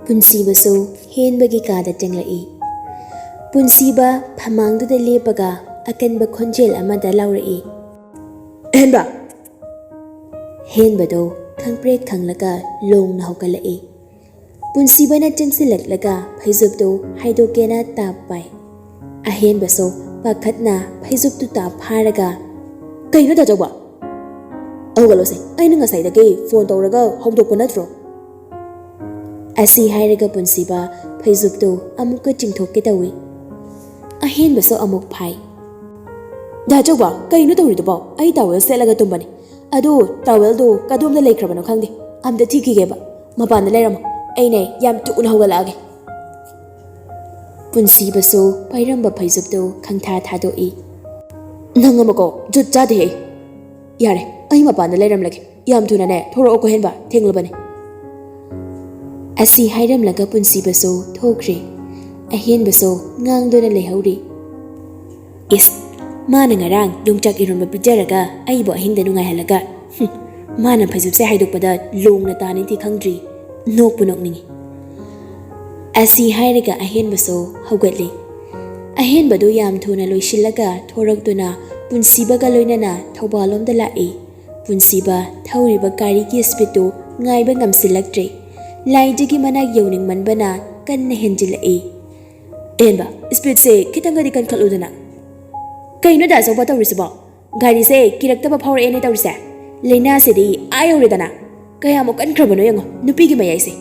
ꯄꯨꯟꯁꯤꯕꯁꯨ ꯍꯦꯟꯕꯒꯤ ꯀꯥꯗ ꯆꯪꯂꯛꯏ ꯄꯨꯟꯁꯤꯕ ꯐꯃꯥꯡꯗꯨꯗ ꯂꯦꯞꯄꯒ ꯑꯀꯟꯕ ꯈꯣꯟꯖꯦꯜ ꯑꯃꯗ ꯂꯥꯎꯔꯛꯏ ꯑꯍꯦꯟꯕ ꯍꯦꯟꯕꯗꯣ ꯈꯪꯄ꯭ꯔꯦꯛ ꯈꯪꯂꯒ ꯂꯣꯡꯅ ꯍꯧꯒꯠꯂꯛꯏ ꯄꯨꯟꯁꯤꯕꯅ ꯆꯪꯁꯤꯜꯂꯛꯂꯒ ꯐꯩꯖꯨꯞꯇꯨ ꯍꯥꯏꯗꯣꯛꯀꯦꯅ ꯇꯥꯞ ꯄꯥꯏ ꯑꯍꯦꯟꯕꯁꯨ ꯄꯥꯈꯠꯅ ꯐꯩꯖꯨꯞꯇꯨ ꯇꯥꯞ ꯐꯥꯔꯒ ꯀꯩꯅꯣ ꯗꯥꯆꯧꯕ ꯍꯧꯒꯠꯂꯣꯁꯦ ꯑꯩꯅ ꯉꯁꯥꯏꯗꯒꯤ ꯐꯣꯟ ꯇꯧꯔꯒ ꯍꯧꯗꯣꯛꯄ ꯅꯠꯇ꯭ꯔꯣ ꯑꯁꯤ ꯍꯥꯏꯔꯒ ꯄꯨꯟꯁꯤꯕ ꯐꯩꯖꯨꯞꯇꯨ ꯑꯃꯨꯛꯀ ꯆꯤꯡꯊꯣꯛꯀꯦ ꯇꯧꯏ ꯑꯍꯦꯟꯕꯁꯨ ꯑꯃꯨꯛ ꯐꯥꯏ ꯗꯥꯆꯧꯕ ꯀꯩꯅꯣ ꯇꯧꯔꯤꯗꯨꯕꯣ ꯑꯩ ꯇꯥꯋꯦꯜ ꯁꯦꯠꯂꯒ ꯇꯨꯝꯕꯅꯤ ꯑꯗꯨ ꯇꯥꯋꯦꯜꯗꯨ ꯀꯗꯣꯝꯗ ꯂꯩꯈ꯭ꯔꯕꯅꯣ ꯈꯪꯗꯦ ꯑꯝꯇ ꯊꯤꯈꯤꯒꯦꯕ ꯃꯄꯥꯟꯗ ꯂꯩꯔꯝꯃꯣ ꯑꯩꯅꯦ ꯌꯥꯝ ꯊꯨꯅ ꯍꯧꯒꯠꯂꯛꯑꯒꯦ ꯄꯨꯟꯁꯤꯕꯁꯨ ꯄꯥꯏꯔꯝꯕ ꯐꯩꯖꯨꯞꯇꯨ ꯈꯪꯊꯥ ꯊꯥꯗꯣꯛꯏ ꯅꯪ ꯑꯃꯀꯣ ꯖꯨꯠ ꯆꯥꯗꯦꯍꯦ ꯌꯥꯔꯦ ꯑꯩ ꯃꯄꯥꯟꯗ ꯂꯩꯔꯝꯂꯒꯦ ꯌꯥꯝ ꯊꯨꯅꯅꯦ ꯊꯣꯔꯛꯑꯣ ꯀꯣꯍꯦꯟꯕ ꯊꯦꯡꯂꯕꯅꯤ ꯑꯁꯤ ꯍꯥꯏꯔꯝꯂꯒ ꯄꯨꯟꯁꯤꯕꯁꯨ ꯊꯣꯛꯈ꯭ꯔꯦ ꯑꯍꯦꯟꯕꯁꯨ ꯉꯥꯡꯗꯨꯅ ꯂꯩꯍꯧꯔꯤ ꯏꯁ ꯃꯥꯅ ꯉꯔꯥꯡ ꯌꯣꯡꯆꯥꯛ ꯏꯔꯣꯟꯕ ꯄꯤꯖꯔꯒ ꯑꯩꯕꯨ ꯑꯍꯤꯡꯗ ꯅꯨꯡꯉꯥꯏꯍꯜꯂꯒ ꯃꯥꯅ ꯐꯩꯖꯨꯞꯁꯦ ꯍꯥꯏꯗꯣꯛꯄꯗ ꯂꯣꯡꯅ ꯇꯥꯅꯤꯗꯤ ꯈꯪꯗ꯭ꯔꯤ ꯅꯣꯛꯄꯨ ꯅꯣꯛꯅꯤꯡꯉꯤ ꯑꯁꯤ ꯍꯥꯏꯔꯒ ꯑꯍꯦꯟꯕꯁꯨ ꯍꯧꯒꯠꯂꯤ ꯑꯍꯦꯟꯕꯗꯨ ꯌꯥꯝ ꯊꯨꯅ ꯂꯣꯏꯁꯤꯜꯂꯒ ꯊꯣꯔꯛꯇꯨꯅ ꯄꯨꯟꯁꯤꯕꯒ ꯂꯣꯏꯅꯅ ꯊꯧꯕꯥꯜꯂꯣꯝꯗ ꯂꯥꯛꯏ ꯄꯨꯟꯁꯤꯕ ꯊꯧꯔꯤꯕ ꯒꯥꯔꯤꯒꯤ ꯁ꯭ꯄꯤꯠꯇꯨ ꯉꯥꯏꯕ ꯉꯝꯁꯤꯜꯂꯛꯇ꯭ꯔꯦ ꯂꯥꯏꯖꯒꯤ ꯃꯅꯥꯛ ꯌꯧꯅꯤꯡꯃꯟꯕꯅ ꯀꯟꯅ ꯍꯦꯟꯖꯤꯜꯂꯛꯏ ꯑꯍꯦꯟꯕ ꯁ꯭ꯄꯤꯠꯁꯦ ꯈꯤꯇꯪꯒꯗꯤ ꯀꯟꯈꯠꯂꯨꯗꯅ ꯀꯩꯅꯣ ꯗꯥꯆꯧꯕ ꯇꯧꯔꯤꯁꯤꯕꯣ ꯒꯥꯔꯤꯁꯦ ꯀꯤꯔꯛꯇꯕ ꯐꯥꯎꯔꯛꯑꯦꯅꯦ ꯇꯧꯔꯤꯁꯦ ꯂꯩꯅꯥꯁꯤꯗꯤ ꯌꯧꯔꯦꯗꯅ ꯀꯌꯥꯃꯨꯛ ꯀꯟꯈ꯭ꯔꯕꯅꯣ ꯌꯦꯡꯉꯣ ꯅꯨꯄꯤꯒꯤ ꯃꯌꯥꯏꯁꯦ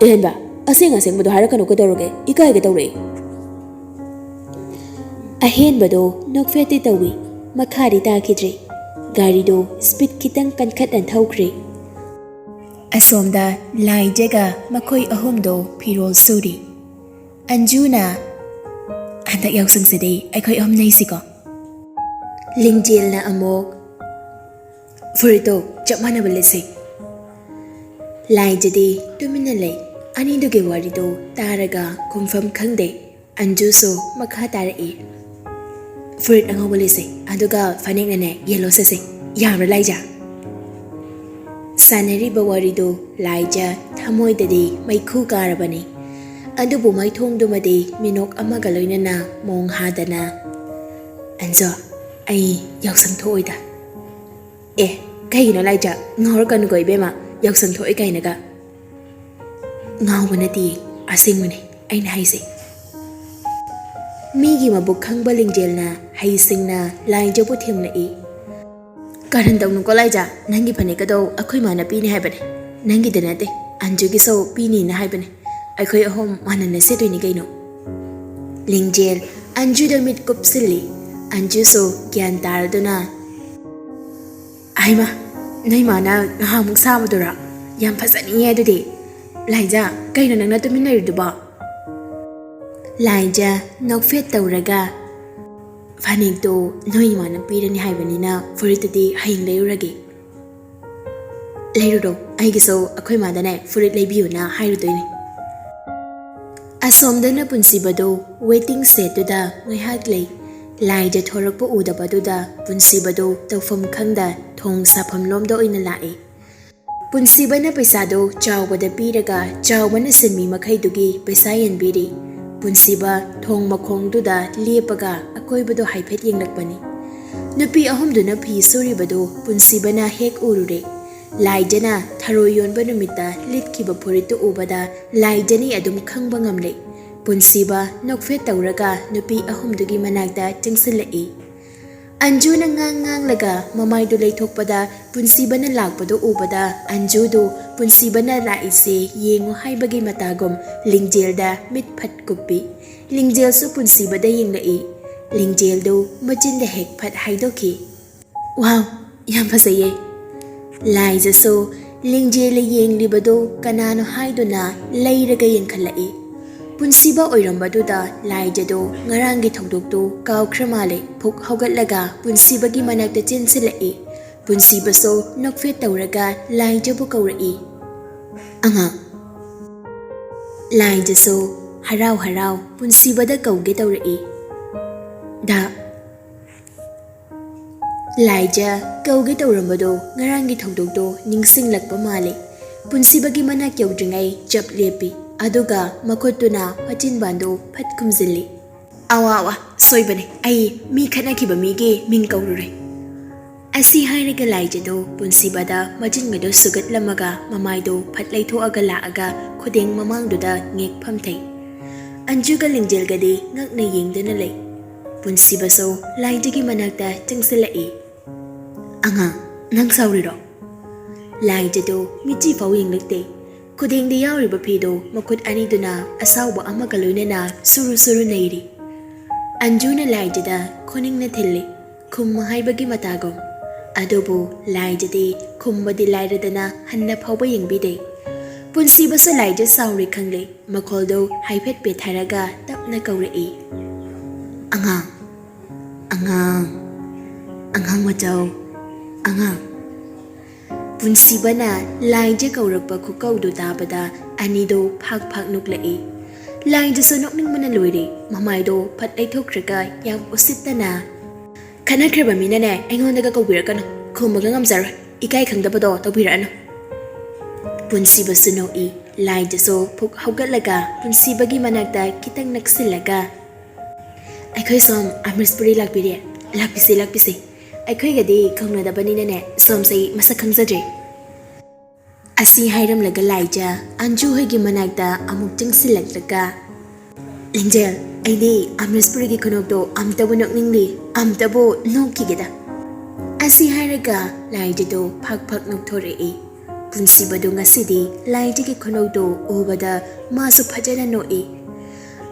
ꯑꯍꯦꯟꯕ ꯑꯁꯦꯡꯕꯗꯣ ꯍꯥꯏꯔꯛꯀꯅꯨ ꯀꯩꯗꯧꯔꯒꯦ ꯏꯀꯥꯏꯒꯦ ꯇꯧꯔꯛꯏ ꯑꯍꯦꯟꯕꯗꯣ ꯅꯣꯛꯐꯦꯠꯇꯤ ꯇꯧꯏ ꯃꯈꯥꯗꯤ ꯇꯥꯈꯤꯗ꯭ꯔꯦ ꯒꯥꯔꯤꯗꯣ ꯁ꯭ꯄꯤꯠ ꯈꯤꯇꯪ ꯀꯟꯈꯠꯅ ꯊꯧꯈ꯭ꯔꯦ ꯑꯁꯣꯝꯗ ꯂꯥꯏꯖꯒ ꯃꯈꯣꯏ ꯑꯍꯨꯝꯗꯣ ꯐꯤꯔꯣꯜ ꯁꯨꯔꯤ ꯑꯟꯖꯨꯅ ꯍꯟꯗꯛ ꯌꯥꯎꯁꯪꯁꯤꯗꯤ ꯑꯩꯈꯣꯏ ꯑꯍꯨꯝ ꯅꯩꯁꯤꯀꯣ ꯂꯤꯡꯖꯦꯜꯅ ꯑꯃꯨꯛ ꯐꯨꯔꯤꯠꯇꯣ ꯆꯞ ꯃꯥꯟꯅꯕ ꯂꯤꯠꯁꯤ ꯂꯥꯏꯖꯗꯤ ꯇꯨꯃꯤꯟꯅ ꯂꯩ ꯑꯅꯤꯗꯨꯒꯤ ꯋꯥꯔꯤꯗꯣ ꯇꯥꯔꯒ ꯈꯨꯝꯐꯝ ꯈꯪꯗꯦ ꯑꯟꯖꯨꯁꯨ ꯃꯈꯥ ꯇꯥꯔꯛꯏ ꯐꯨꯔꯤꯠ ꯑꯉꯧꯕ ꯂꯤꯠꯁꯤ ꯑꯗꯨꯒ ꯐꯅꯦꯛꯅꯅꯦ ꯌꯦꯜꯂꯣ ꯁꯦꯠꯁꯤ ꯌꯥꯕ꯭ꯔꯥ ꯂꯥꯏꯖ ꯁꯥꯟꯅꯔꯤꯕ ꯋꯥꯔꯤꯗꯨ ꯂꯥꯏꯖ ꯊꯃꯣꯏꯗꯗꯤ ꯃꯩꯈꯨ ꯀꯥꯔꯕꯅꯤ ꯑꯗꯨꯕꯨ ꯃꯩꯊꯣꯡꯗꯨꯃꯗꯤ ꯃꯤꯅꯣꯛ ꯑꯃꯒ ꯂꯣꯏꯅꯅ ꯃꯣꯡ ꯍꯥꯗꯅ ꯑꯟꯖꯣ ꯑꯩ ꯌꯥꯎꯁꯪ ꯊꯣꯛꯑꯣꯏꯗ ꯀꯩꯒꯤꯅꯣ ꯂꯥꯏꯖ ꯉꯥꯎꯔꯛꯀꯅꯨꯀꯣ ꯏꯕꯦꯝꯃ ꯌꯥꯎꯁꯪ ꯊꯣꯛꯑꯣꯏ ꯀꯥꯏꯅꯒ ꯉꯥꯎꯕ ꯅꯠꯇꯦ ꯑꯁꯦꯡꯕꯅꯤ ꯑꯩꯅ ꯍꯥꯏꯁꯦ ꯃꯤꯒꯤ ꯃꯕꯨꯛ ꯈꯪꯕ ꯂꯤꯡꯖꯦꯜꯅ ꯍꯩꯁꯤꯡꯅ ꯂꯥꯏꯖꯕꯨ ꯊꯦꯝꯂꯛꯏ ꯀꯔꯟ ꯇꯧꯅꯨꯀꯣ ꯂꯥꯏꯖ ꯅꯪꯒꯤ ꯐꯅꯦꯛꯀꯗꯣ ꯑꯩꯈꯣꯏ ꯃꯥꯅ ꯄꯤꯅꯤ ꯍꯥꯏꯕꯅꯦ ꯅꯪꯒꯤꯗ ꯅꯠꯇꯦ ꯑꯟꯖꯨꯒꯤꯁꯨ ꯄꯤꯅꯤꯅ ꯍꯥꯏꯕꯅꯦ ꯑꯩꯈꯣꯏ ꯑꯍꯨꯝ ꯃꯥꯟꯅꯅ ꯁꯦꯠꯇꯣꯏꯅꯤ ꯀꯩꯅꯣ ꯂꯤꯡꯖꯦꯜ ꯑꯟꯖꯨꯗ ꯃꯤꯠ ꯀꯨꯞꯁꯤꯜꯂꯤ ꯑꯟꯖꯨꯁꯨ ꯒ꯭ꯌꯥꯟ ꯇꯥꯔꯗꯨꯅ ꯍꯩꯃꯥ ꯅꯣꯏ ꯃꯥꯅ ꯉꯍꯥꯛꯃꯨꯛ ꯁꯥꯕꯗꯨꯔꯥ ꯌꯥꯝ ꯐꯖꯅꯤꯡꯉꯦ ꯑꯗꯨꯗꯤ ꯂꯥꯏꯖ ꯀꯩꯅꯣ ꯅꯪꯅ ꯇꯨꯃꯤꯟꯅꯔꯤꯗꯨꯕꯣ ꯂꯥꯏꯖ ꯅꯣꯛꯐꯦꯠ ꯇꯧꯔꯒ ꯐꯅꯦꯛꯇꯣ ꯅꯣꯏ ꯏꯃꯥꯅ ꯄꯤꯔꯅꯤ ꯍꯥꯏꯕꯅꯤꯅ ꯐꯨꯔꯤꯠꯇꯨꯗꯤ ꯍꯌꯦꯡ ꯂꯩꯔꯨꯔꯒꯦ ꯂꯩꯔꯨꯔꯣ ꯑꯩꯒꯤꯁꯨ ꯑꯩꯈꯣꯏ ꯃꯥꯗꯅꯦ ꯐꯨꯔꯤꯠ ꯂꯩꯕꯤꯌꯨꯅ ꯍꯥꯏꯔꯨꯗꯣꯏꯅꯤ ꯑꯁꯣꯝꯗꯅ ꯄꯨꯟꯁꯤꯕꯗꯣ ꯋꯦꯇꯤꯡ ꯁꯦꯠꯇꯨꯗ ꯉꯥꯏꯍꯥꯛ ꯂꯩ ꯂꯥꯏꯖ ꯊꯣꯔꯛꯄ ꯎꯗꯕꯗꯨꯗ ꯄꯨꯟꯁꯤꯕꯗꯣ ꯇꯧꯐꯝ ꯈꯪꯗ ꯊꯣꯡ ꯁꯥꯐꯝ ꯂꯣꯝꯗ ꯑꯣꯏꯅ ꯂꯥꯛꯏ ꯄꯨꯟꯁꯤꯕꯅ ꯄꯩꯁꯥꯗꯣ ꯆꯥꯎꯕꯗ ꯄꯤꯔꯒ ꯆꯥꯎꯕꯅ ꯁꯤꯟꯃꯤ ꯃꯈꯩꯗꯨꯒꯤ ꯄꯩꯁꯥ ꯌꯦꯟꯕꯤꯔꯤ ꯄꯨꯟꯁꯤꯕ ꯊꯣꯡ ꯃꯈꯣꯡꯗꯨꯗ ꯂꯦꯞꯄꯒ ꯑꯀꯣꯏꯕꯗꯣ ꯍꯥꯏꯐꯦꯠ ꯌꯦꯡꯂꯛꯄꯅꯤ ꯅꯨꯄꯤ ꯑꯍꯨꯝꯗꯨꯅ ꯐꯤ ꯁꯨꯔꯤꯕꯗꯨ ꯄꯨꯟꯁꯤꯕꯅ ꯍꯦꯛ ꯎꯔꯨꯔꯦ ꯂꯥꯏꯖꯅ ꯊꯔꯣꯏ ꯌꯣꯟꯕ ꯅꯨꯃꯤꯠꯇ ꯂꯤꯠꯈꯤꯕ ꯐꯨꯔꯤꯠꯇꯨ ꯎꯕꯗ ꯂꯥꯏꯖꯅꯤ ꯑꯗꯨꯝ ꯈꯪꯕ ꯉꯝꯂꯦ ꯄꯨꯟꯁꯤꯕ ꯅꯣꯛꯐꯦꯠ ꯇꯧꯔꯒ ꯅꯨꯄꯤ ꯑꯍꯨꯝꯗꯨꯒꯤ ꯃꯅꯥꯛꯇ ꯆꯪꯁꯤꯜꯂꯛꯏ ꯑꯟꯖꯨꯅ ꯉꯥꯡꯂꯒ ꯃꯃꯥꯏꯗꯨ ꯂꯩꯊꯣꯛꯄꯗ ꯄꯨꯟꯁꯤꯕꯅ ꯂꯥꯛꯄꯗꯨ ꯎꯕꯗ ꯑꯟꯖꯨꯗꯨ ꯄꯨꯟꯁꯤꯕꯅ ꯂꯥꯛꯏꯁꯦ ꯌꯦꯡꯉꯨ ꯍꯥꯏꯕꯒꯤ ꯃꯇꯥꯒꯨꯝ ꯂꯤꯡꯖꯦꯜꯗ ꯃꯤꯠ ꯐꯠ ꯀꯨꯞꯄꯤ ꯂꯤꯡꯖꯦꯜꯁꯨ ꯄꯨꯟꯁꯤꯕꯗ ꯌꯦꯡꯂꯛꯏ ꯂꯤꯡꯖꯦꯜꯗꯨ ꯃꯆꯤꯟꯗ ꯍꯦꯛ ꯐꯠ ꯍꯥꯏꯗꯣꯛꯈꯤ ꯋꯥꯎ ꯌꯥꯝ ꯐꯖꯩꯌꯦ ꯂꯥꯏꯖꯁꯨ ꯂꯤꯡꯖꯦꯜꯅ ꯌꯦꯡꯂꯤꯕꯗꯨ ꯀꯅꯥꯅꯣ ꯍꯥꯏꯗꯨꯅ ꯂꯩꯔꯒ ꯌꯦꯡꯈꯠꯂꯛꯏ ꯄꯨꯟꯁꯤꯕ ꯑꯣꯏꯔꯝꯕꯗꯨꯗ ꯂꯥꯏꯖꯗꯣ ꯉꯔꯥꯡꯒꯤ ꯊꯧꯗꯣꯛꯇꯨ ꯀꯥꯎꯈ꯭ꯔ ꯃꯥꯜꯂꯦ ꯐꯨꯛ ꯍꯧꯒꯠꯂꯒ ꯄꯨꯟꯁꯤꯕꯒꯤ ꯃꯅꯥꯛꯇ ꯆꯦꯟꯁꯤꯜꯂꯛꯏ ꯄꯨꯟꯁꯤꯕꯁꯨ ꯅꯣꯛꯐꯦꯠ ꯇꯧꯔꯒ ꯂꯥꯏꯖꯕꯨ ꯀꯧꯔꯛꯏ ꯑꯉꯥꯡ ꯂꯥꯏꯖꯁꯨ ꯍꯔꯥꯎ ꯍꯔꯥꯎ ꯄꯨꯟꯁꯤꯕꯗ ꯀꯧꯒꯦ ꯇꯧꯔꯛꯏ ꯗꯥ ꯂꯥꯏꯖ ꯀꯧꯒꯦ ꯇꯧꯔꯝꯕꯗꯣ ꯉꯔꯥꯡꯒꯤ ꯊꯧꯗꯣꯛꯇꯣ ꯅꯤꯡꯁꯤꯡꯂꯛꯄ ꯃꯥꯜꯂꯦ ꯄꯨꯟꯁꯤꯕꯒꯤ ꯃꯅꯥꯛ ꯌꯧꯗ꯭ꯔꯤꯉꯩ ꯆꯞ ꯂꯦꯞꯄꯤ ꯑꯗꯨꯒ ꯃꯈꯨꯠꯇꯨꯅ ꯃꯆꯤꯟꯕꯥꯟꯗꯣ ꯐꯠ ꯈꯨꯝꯖꯤꯜꯂꯤ ꯑꯋꯥ ꯑꯋꯥ ꯁꯣꯏꯕꯅꯦ ꯑꯩ ꯃꯤ ꯈꯠꯅꯈꯤꯕ ꯃꯤꯒꯤ ꯃꯤꯡ ꯀꯧꯔꯨꯔꯦ ꯑꯁꯤ ꯍꯥꯏꯔꯒ ꯂꯥꯏꯖꯗꯣ ꯄꯨꯟꯁꯤꯕꯗ ꯃꯆꯤꯟꯒꯗꯣ ꯁꯨꯒꯠꯂꯝꯃꯒ ꯃꯃꯥꯏꯗꯣ ꯐꯠ ꯂꯩꯊꯣꯛꯑꯒ ꯂꯥꯛꯑꯒ ꯈꯨꯗꯦꯡ ꯃꯃꯥꯡꯗꯨꯗ ꯉꯦꯛ ꯐꯝꯊꯩ ꯑꯟꯖꯨꯒ ꯂꯤꯡꯖꯦꯜꯒꯗꯤ ꯉꯛꯅ ꯌꯦꯡꯗꯨꯅ ꯂꯩ ꯄꯨꯟꯁꯤꯕꯁꯨ ꯂꯥꯏꯖꯒꯤ ꯃꯅꯥꯛꯇ ꯆꯪꯁꯤꯜꯂꯛꯏ ꯑꯉꯥꯡ ꯅꯪ ꯁꯥꯎꯔꯤꯔꯣ ꯂꯥꯏꯖꯗꯣ ꯃꯤꯠꯆꯤ ꯐꯥꯎ ꯌꯦꯡꯂꯛꯇꯦ ꯈꯨꯗꯦꯡꯗ ꯌꯥꯎꯔꯤꯕ ꯐꯤꯗꯣ ꯃꯈꯨꯠ ꯑꯅꯤꯗꯨꯅ ꯑꯁꯥꯎꯕ ꯑꯃꯒ ꯂꯣꯏꯅꯅ ꯁꯨꯔꯨ ꯁꯨꯔꯨ ꯅꯩꯔꯤ ꯑꯟꯖꯨꯅ ꯂꯥꯏꯖꯗ ꯈꯨꯅꯤꯡꯅ ꯊꯤꯜꯂꯤ ꯈꯨꯝꯃꯨ ꯍꯥꯏꯕꯒꯤ ꯃꯇꯥꯒꯨꯝ ꯑꯗꯨꯕꯨ ꯂꯥꯏꯖꯗꯤ ꯈꯨꯝꯕꯗꯤ ꯂꯥꯏꯔꯗꯅ ꯍꯟꯅ ꯐꯥꯎꯕ ꯌꯦꯡꯕꯤꯗꯦ ꯄꯨꯟꯁꯤꯕꯁꯨ ꯂꯥꯏꯖ ꯁꯥꯎꯔꯤ ꯈꯪꯂꯦ ꯃꯈꯣꯜꯗꯣ ꯍꯥꯏꯐꯦꯠ ꯄꯦꯊꯔꯒ ꯇꯞꯅ ꯀꯧꯔꯛꯏ ꯑꯉꯥꯡ ꯑꯉꯥꯡ ꯑꯉꯥꯡ ꯃꯆꯧ ꯑꯉꯥꯡ ꯄꯨꯟꯁꯤꯕꯅ ꯂꯥꯏꯖ ꯀꯧꯔꯛꯄ ꯈꯨꯀꯧꯗꯨ ꯇꯥꯕꯗ ꯑꯅꯤꯗꯣ ꯐꯥꯛ ꯐꯥꯛ ꯅꯣꯛꯂꯛꯏ ꯂꯥꯏꯖꯁꯨ ꯅꯣꯛꯅꯤꯡꯕꯅ ꯂꯣꯏꯔꯦ ꯃꯃꯥꯏꯗꯣ ꯐꯠ ꯂꯩꯊꯣꯛꯈ꯭ꯔꯒ ꯌꯥꯝ ꯎꯁꯤꯠꯇꯅ ꯈꯠꯅꯈ꯭ꯔꯕ ꯃꯤꯅꯅꯦ ꯑꯩꯉꯣꯟꯗꯒ ꯀꯧꯕꯤꯔꯛꯀꯅꯨ ꯈꯨꯝꯕꯒ ꯉꯝꯖꯔꯣꯏ ꯏꯀꯥꯏ ꯈꯪꯗꯕꯗꯣ ꯇꯧꯕꯤꯔꯛꯑꯅꯨ ꯄꯨꯟꯁꯤꯕꯁꯨ ꯅꯣꯛꯏ ꯂꯥꯏꯖꯁꯨ ꯐꯨꯛ ꯍꯧꯒꯠꯂꯒ ꯄꯨꯟꯁꯤꯕꯒꯤ ꯃꯅꯥꯛꯇ ꯈꯤꯇꯪ ꯅꯛꯁꯤꯜꯂꯒ ꯑꯩꯈꯣꯏ ꯁꯣꯝ ꯑꯃ꯭ꯔꯤꯁꯄꯨꯔꯤ ꯂꯥꯛꯄꯤꯔꯦ ꯂꯥꯛꯄꯤꯁꯤ ꯂꯥꯛꯄꯤꯁꯤ ꯑꯩꯈꯣꯏꯒꯗꯤ ꯈꯪꯅꯗꯕꯅꯤꯅꯅꯦ ꯁꯣꯝꯁꯦ ꯃꯁꯛ ꯈꯪꯖꯗ꯭ꯔꯦ ꯑꯁꯤ ꯍꯥꯏꯔꯝꯂꯒ ꯂꯥꯏꯖ ꯑꯟꯖꯨ ꯍꯣꯏꯒꯤ ꯃꯅꯥꯛꯇ ꯑꯃꯨꯛ ꯆꯪꯁꯤꯜꯂꯛꯂꯒ ꯂꯤꯡꯖꯦꯜ ꯑꯩꯗꯤ ꯑꯃ꯭ꯔꯤꯁꯄꯨꯔꯤꯒꯤ ꯈꯨꯅꯣꯛꯇꯣ ꯑꯝꯇꯕꯨ ꯅꯣꯛꯅꯤꯡꯂꯤ ꯑꯝꯇꯕꯨ ꯅꯣꯛꯈꯤꯒꯦꯗ ꯑꯁꯤ ꯍꯥꯏꯔꯒ ꯂꯥꯏꯖꯗꯣ ꯐꯛ ꯐꯛ ꯅꯣꯛꯊꯣꯔꯛꯏ ꯄꯨꯟꯁꯤꯕꯗꯣ ꯉꯁꯤꯗꯤ ꯂꯥꯏꯖꯒꯤ ꯈꯨꯅꯣꯛꯇꯣ ꯎꯕꯗ ꯃꯥꯁꯨ ꯐꯖꯅ ꯅꯣꯛꯏ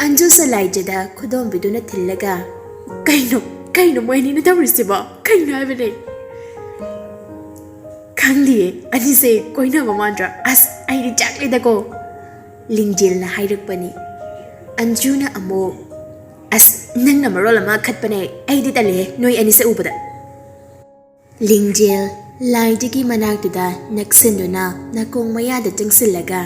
ꯑꯟꯖꯨꯁꯨ ꯂꯥꯏꯖꯗ ꯈꯨꯗꯣꯝꯕꯤꯗꯨꯅ ꯊꯤꯜꯂꯒ ꯀꯩꯅꯣ ꯃꯣꯏꯅꯤꯅ ꯇꯧꯔꯤꯁꯤꯕꯣ ꯀꯩꯅꯣ ꯍꯥꯏꯕꯅꯦ ꯈꯪꯗꯤꯌꯦ ꯑꯅꯤꯁꯦ ꯀꯣꯏꯅꯕ ꯃꯥꯟꯗ꯭ꯔꯥ ꯑꯁ ꯑꯩꯗꯤ ꯆꯥꯛꯂꯦꯗꯀꯣ ꯂꯤꯡꯖꯦꯜꯅ ꯍꯥꯏꯔꯛꯄꯅꯤ ꯑꯟꯖꯨꯅ ꯑꯃꯨꯛ ꯑꯁ ꯅꯪꯅ ꯃꯔꯣꯜ ꯑꯃ ꯈꯠꯄꯅꯦ ꯑꯩꯗꯤ ꯇꯜꯂꯦ ꯅꯣꯏ ꯑꯅꯤꯁꯦ ꯎꯕꯗ ꯂꯤꯡꯖꯦꯜ ꯂꯥꯏꯖꯒꯤ ꯃꯅꯥꯛꯇꯨꯗ ꯅꯛꯁꯤꯟꯗꯨꯅ ꯅꯥꯀꯣꯡ ꯃꯌꯥꯗ ꯆꯪꯁꯤꯜꯂꯒ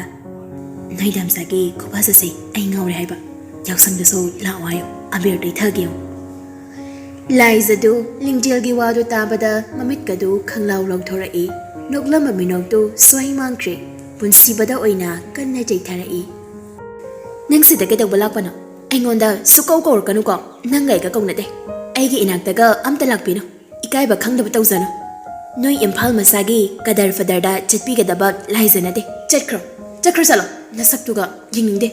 ꯅꯣꯏ ꯗꯥꯝꯆꯥꯒꯤ ꯈꯨꯐꯖꯁꯦ ꯑꯩ ꯉꯥꯎꯔꯦ ꯍꯥꯏꯕ ꯌꯥꯎꯁꯪꯗꯁꯨ ꯂꯥꯛꯑꯣ ꯍꯥꯏꯌꯣ ꯑꯕꯦꯔ ꯇꯩꯊꯒꯦꯌꯣ ꯂꯥꯏꯖꯗꯨ ꯂꯤꯡꯖꯦꯜꯒꯤ ꯋꯥꯗꯨ ꯇꯥꯕꯗ ꯃꯃꯤꯠꯀꯗꯨ ꯈꯪꯂꯥꯎ ꯂꯥꯎꯊꯣꯔꯛꯏ ꯅꯣꯛꯂꯝꯕ ꯃꯤꯅꯣꯛꯇꯨ ꯁ꯭ꯋꯥꯏ ꯃꯥꯡꯈ꯭ꯔꯦ ꯄꯨꯟꯁꯤꯕꯗ ꯑꯣꯏꯅ ꯀꯟꯅ ꯆꯩꯊꯔꯛꯏ ꯅꯪ ꯁꯤꯗ ꯀꯩꯗꯧꯕ ꯂꯥꯛꯄꯅꯣ ꯑꯩꯉꯣꯟꯗ ꯁꯨꯀꯧ ꯀꯧꯔꯛꯀꯅꯨꯀꯣ ꯅꯪꯒ ꯑꯩꯒ ꯀꯧꯅꯗꯦ ꯑꯩꯒꯤ ꯏꯅꯥꯛꯇꯒ ꯑꯝꯇ ꯂꯥꯛꯄꯤꯅꯨ ꯏꯀꯥꯏꯕ ꯈꯪꯗꯕ ꯇꯧꯖꯅꯨ ꯅꯣꯏ ꯏꯝꯐꯥꯜ ꯃꯆꯥꯒꯤ ꯀꯗꯔ ꯐꯗꯔꯗ ꯆꯠꯄꯤꯒꯗꯕ ꯂꯥꯏꯖꯅꯗꯦ ꯆꯠꯈ꯭ꯔꯣ ꯆꯠꯂꯣ ꯅꯁꯛꯇꯨꯒ ꯌꯦꯡꯅꯤꯡꯗꯦ